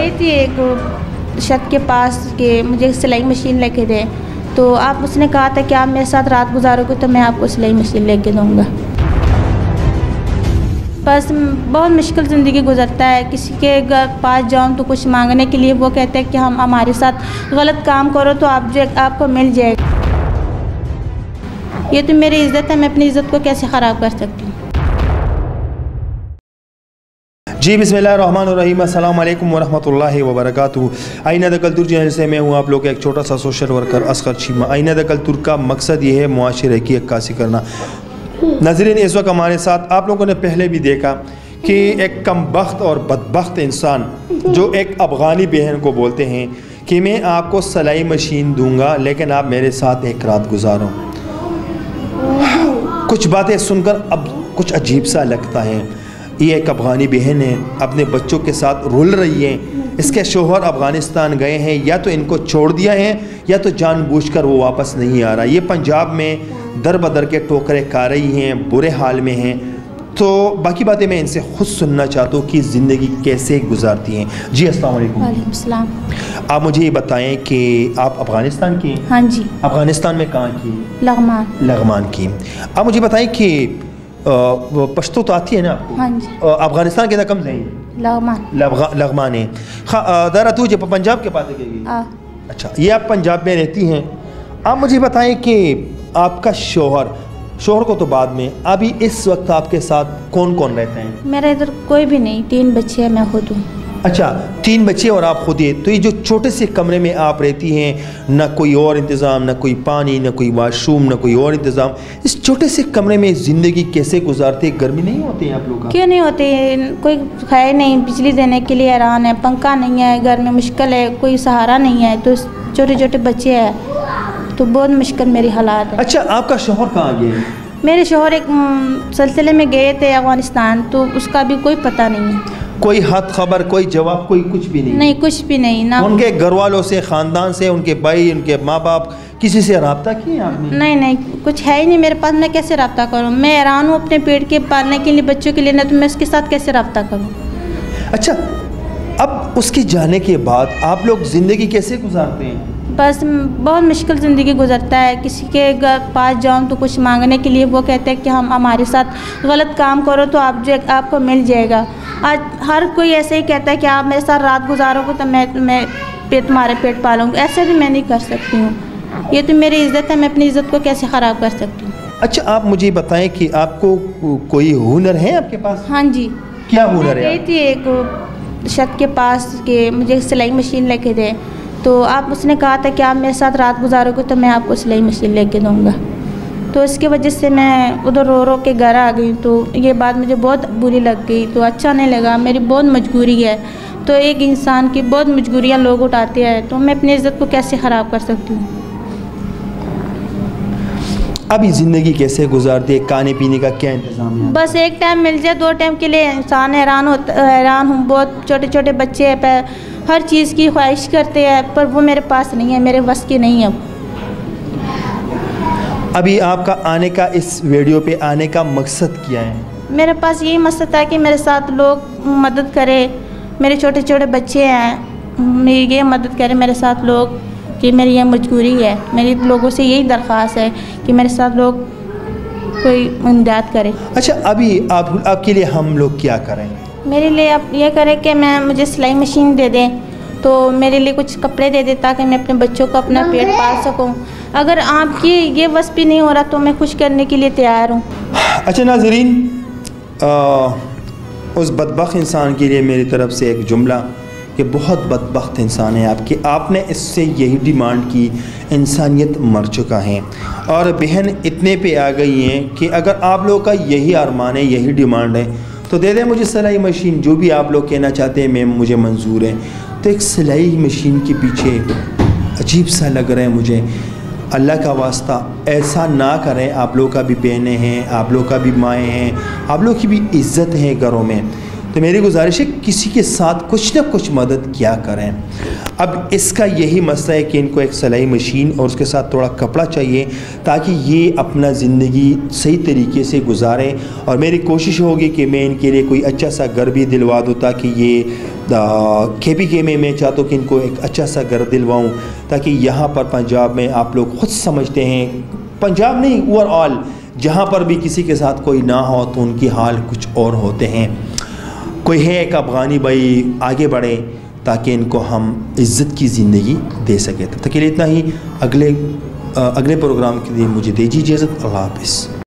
गई थी एक छत के पास कि मुझे सिलाई मशीन लेके दे, तो आप उसने कहा था कि आप मेरे साथ रात गुजारोगे तो मैं आपको सिलाई मशीन लेके दूँगा। बस बहुत मुश्किल ज़िंदगी गुजरता है। किसी के पास जाऊँ तो कुछ मांगने के लिए वो कहते हैं कि हम हमारे साथ गलत काम करो तो आपको मिल जाएगा। ये तो मेरी इज़्ज़त है, मैं अपनी इज़्ज़त को कैसे ख़राब कर सकती हूँ। जी बिस्मिल्लाहिर्रहमानिर्रहीम, अस्सलाम वालेकुम वरहमतुल्लाहि वबरकातुहू। आईना द कल्चर चैनल से मैं हूँ आप लोग का एक छोटा सा सोशल वर्कर असगर चीमा। आईना द कल्चर का मकसद ये है मुआशरे की अक्कासी करना। नाज़रीन, इस वक्त हमारे साथ आप लोगों ने पहले भी देखा कि एक कमबख्त और बदबख्त इंसान जो एक अफ़गानी बहन को बोलते हैं कि मैं आपको सिलाई मशीन दूंगा लेकिन आप मेरे साथ एक रात गुजारो। कुछ बातें सुनकर अब कुछ अजीब सा लगता है। ये एक अफ़गानी बहन है, अपने बच्चों के साथ रुल रही है। इसके शोहर अफ़गानिस्तान गए हैं, या तो इनको छोड़ दिया है या तो जानबूझकर वो वापस नहीं आ रहा। ये पंजाब में दर बदर के टोकरे खा रही हैं, बुरे हाल में हैं। तो बाकी बातें मैं इनसे खुद सुनना चाहता हूँ कि ज़िंदगी कैसे गुजारती हैं। जी अस्सलाम वालेकुम। वालेकुम सलाम। आप मुझे ये बताएं कि आप अफ़गानिस्तान की हैं? हाँ जी। अफ़गानिस्तान में कहाँ की? लगमान की। आप मुझे बताएं कि पश्तो तो आती है ना आपको? हाँ जी। अफ़गानिस्तान के कम नहीं? लगमान है। दारा तू जब पंजाब के पास है। अच्छा, ये आप पंजाब में रहती हैं। आप मुझे बताएं कि आपका शोहर को तो बाद में, अभी इस वक्त आपके साथ कौन कौन रहते हैं? मेरा इधर कोई भी नहीं, 3 बच्चे हैं, मैं खुद हूँ। अच्छा, 3 बच्चे और आप खुद ही। तो ये जो छोटे से कमरे में आप रहती हैं, ना कोई और इंतज़ाम, ना कोई पानी, ना कोई वाशरूम, ना कोई और इंतज़ाम, इस छोटे से कमरे में ज़िंदगी कैसे गुजारते? गर्मी नहीं होती है आप लोग? क्यों नहीं होती, कोई है नहीं, बिजली देने के लिए हैरान है, पंखा नहीं है, घर में मुश्किल है, कोई सहारा नहीं है, तो छोटे छोटे बच्चे हैं तो बहुत मुश्किल मेरी हालात है। अच्छा, आपका शोहर कहाँ गए? मेरे शोहर एक सिलसिले में गए थे अफ़गानिस्तान, तो उसका भी कोई पता नहीं है। कोई हाथ खबर, कोई जवाब, कोई कुछ भी नहीं? नहीं, कुछ भी नहीं ना। उनके घर वालों से, ख़ानदान से, उनके भाई, उनके माँ बाप, किसी से रब्ता किया आपने? नहीं, कुछ है ही नहीं मेरे पास। मैं कैसे रब्ता करूँ? मैं हैरान हूँ अपने पेट के पालने के लिए, बच्चों के लिए, ना तो मैं उसके साथ कैसे रब्ता करूँ। अच्छा, अब उसके जाने के बाद आप लोग ज़िंदगी कैसे गुजारते हैं? बस बहुत मुश्किल ज़िंदगी गुजरता है। किसी के पास जाऊँ तो कुछ मांगने के लिए वो कहते हैं कि हम हमारे साथ गलत काम करो तो आपको मिल जाएगा। आज हर कोई ऐसे ही कहता है कि आप मेरे साथ रात गुजारोगे तो मैं तुम्हारे पेट पालूँगी। ऐसे भी मैं नहीं कर सकती हूँ। ये तो मेरी इज़्ज़त है, मैं अपनी इज़्ज़त को कैसे ख़राब कर सकती हूँ। अच्छा, आप मुझे बताएं कि आपको कोई हुनर है आपके पास? हाँ जी। क्या हुनर है? गई थी एक छत के पास कि मुझे सिलाई मशीन लेके दे, तो आप उसने कहा था कि आप मेरे साथ रात गुजारोगे तो मैं आपको सिलाई मशीन लेके दूँगा। तो इसकी वजह से मैं उधर रो के घर आ गई। तो ये बात मुझे बहुत बुरी लग गई, तो अच्छा नहीं लगा। मेरी बहुत मजबूरी है, तो एक इंसान की बहुत मजबूरियाँ लोग उठाते हैं, तो मैं अपनी इज़्ज़त को कैसे ख़राब कर सकती हूँ। अभी ज़िंदगी कैसे गुजारती है? खाने पीने का क्या इंतज़ाम है? बस एक टाइम मिल जाए, 2 टाइम के लिए इंसान हैरान हूँ। बहुत छोटे छोटे बच्चे हैं, हर चीज़ की ख्वाहिश करते हैं, पर वो मेरे पास नहीं है, मेरे बस की नहीं है। अभी आपका आने का, इस वीडियो पे आने का मकसद क्या है? मेरे पास यही मकसद है कि मेरे साथ लोग मदद करें। मेरे छोटे छोटे बच्चे हैं, मेरी ये मदद करें मेरे साथ लोग, कि मेरी ये मजबूरी है। मेरी लोगों से यही दरख्वास्त है कि मेरे साथ लोग कोई इमदाद करें। अच्छा, अभी आपके लिए हम लोग क्या करें? मेरे लिए आप ये करें कि मुझे सिलाई मशीन दे दें, तो मेरे लिए कुछ कपड़े दे दें ताकि मैं अपने बच्चों को अपना पेट पाल सकूं। अगर आपकी ये बस भी नहीं हो रहा तो मैं कुछ करने के लिए तैयार हूँ। अच्छा नाज़रीन, उस बदबख्त इंसान के लिए मेरी तरफ से एक जुमला कि बहुत बदबख्त इंसान है आपने इससे यही डिमांड की। इंसानियत मर चुका है और बहन इतने पे आ गई हैं कि अगर आप लोगों का यही अरमान है, यही डिमांड है, तो दे दें मुझे सिलाई मशीन। जो भी आप लोग कहना चाहते हैं मैं मुझे मंजूर है। तो एक सिलाई मशीन के पीछे अजीब सा लग रहा है मुझे। अल्लाह का वास्ता ऐसा ना करें। आप लोग का भी बहनें हैं, आप लोग का भी माएँ हैं, आप लोग की भी इज़्ज़त है घरों में। तो मेरी गुजारिश है किसी के साथ कुछ ना कुछ मदद किया करें। अब इसका यही मसला है कि इनको एक सिलाई मशीन और उसके साथ थोड़ा कपड़ा चाहिए ताकि ये अपना ज़िंदगी सही तरीके से गुजारें। और मेरी कोशिश होगी कि मैं इनके लिए कोई अच्छा सा घर भी दिलवा दूँ ताकि ये KPK में मैं चाहता हूँ कि इनको एक अच्छा सा घर दिलवाऊँ ताकि यहाँ पर पंजाब में आप लोग ख़ुद समझते हैं, पंजाब नहीं ओवरऑल जहाँ पर भी किसी के साथ कोई ना हो तो उनकी हाल कुछ और होते हैं। कोई है एक अफ़गानी भाई आगे बढ़े ताकि इनको हम इज़्ज़त की ज़िंदगी दे सकें। तब तक के लिए इतना ही। अगले प्रोग्राम के लिए मुझे दीजिए इजाज़त। अल्लाह हाफ़िज़।